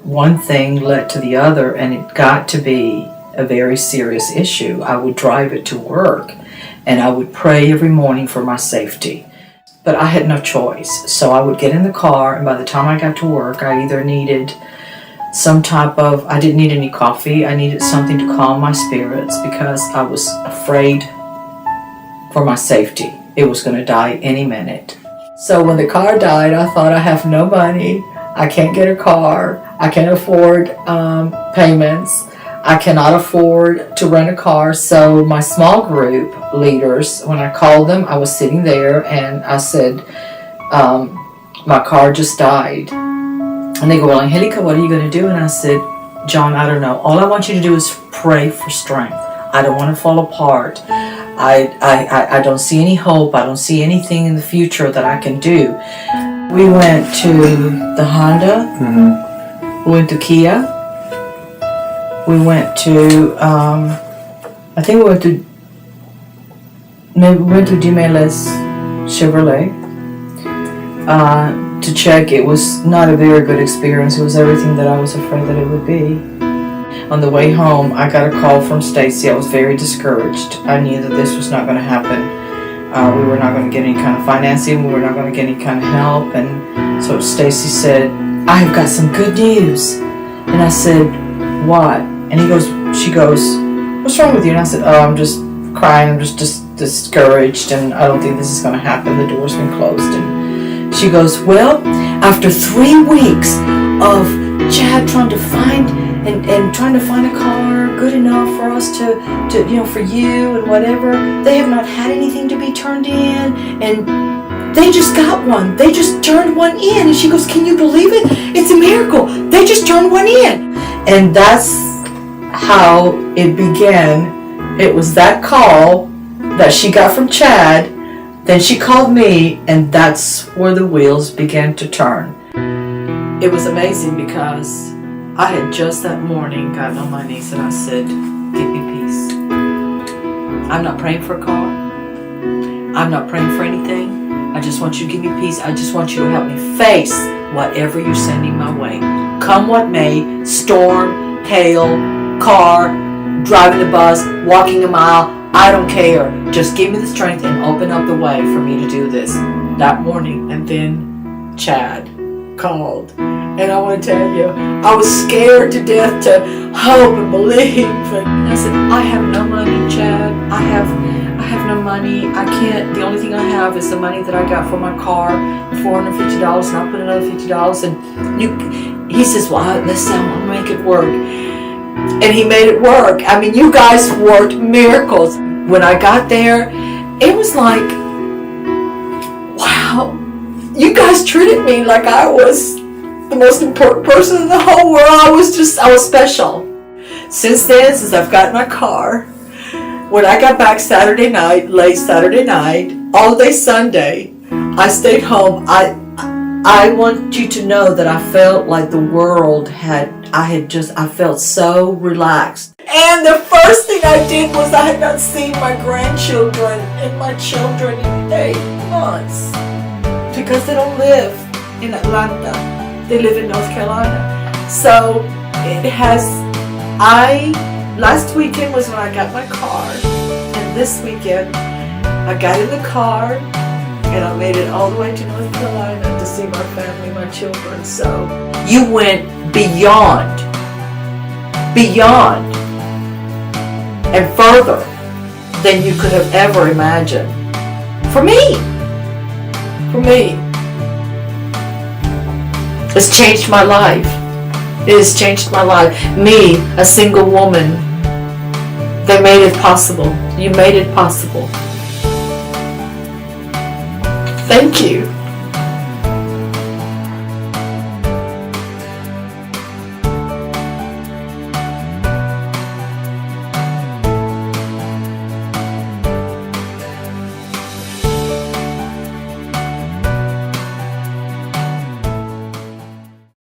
One thing led to the other, and it got to be a very serious issue. I would drive it to work, and I would pray every morning for my safety. But I had no choice. So I would get in the car, and by the time I got to work, I either needed I didn't need any coffee. I needed something to calm my spirits because I was afraid for my safety. It was going to die any minute. So when the car died, I thought, I have no money. I can't get a car. I can't afford payments. I cannot afford to rent a car. So my small group leaders, when I called them, I was sitting there and I said, my car just died. And they go, well, Angelica, what are you going to do? And I said, John, I don't know. All I want you to do is pray for strength. I don't want to fall apart. I don't see any hope. I don't see anything in the future that I can do. We went to the Honda. Mm-hmm. We went to Kia. We went to, I think we went to Dimeles Chevrolet to check. It was not a very good experience. It was everything that I was afraid that it would be. On the way home, I got a call from Stacy. I was very discouraged. I knew that this was not going to happen. We were not going to get any kind of financing. We were not going to get any kind of help. And so Stacy said, I have got some good news. And I said, what? And she goes, what's wrong with you? And I said, oh, I'm just crying. I'm just discouraged. And I don't think this is going to happen. The door's been closed. And she goes, well, after 3 weeks of Chad trying to find and trying to find a car good enough for us to for you and whatever, they have not had anything to be turned in, and they just got one. They just turned one in. And she goes, can you believe it? It's a miracle. They just turned one in. And that's how it began. It was that call that she got from Chad. Then she called me, and that's where the wheels began to turn. It was amazing because I had just that morning gotten on my knees and I said, give me peace. I'm not praying for a car. I'm not praying for anything. I just want you to give me peace. I just want you to help me face whatever you're sending my way. Come what may, storm, hail, car, driving the bus, walking a mile, I don't care. Just give me the strength and open up the way for me to do this. That morning, and then Chad called. And I want to tell you, I was scared to death to hope and believe. And I said, I have no money, Chad. I have no money. I can't. The only thing I have is the money that I got for my car, $450, and I'll put another $50. And he says, well, listen, I'll make it work. And he made it work. I mean, you guys worked miracles. When I got there, it was like, wow, you guys treated me like I was the most important person in the whole world. I was special. Since then, since I've got my car, when I got back Saturday night, late Saturday night, all day Sunday, I stayed home. I want you to know that I felt like the world I felt so relaxed. And the first thing I did was I had not seen my grandchildren and my children in 8 months because they don't live in Atlanta. They live in North Carolina. So last weekend was when I got my car, and this weekend I got in the car and I made it all the way to North Carolina to see my family, my children. So you went beyond, and further than you could have ever imagined. For me. It's changed my life. It has changed my life. Me, a single woman. They made it possible. You made it possible. Thank you.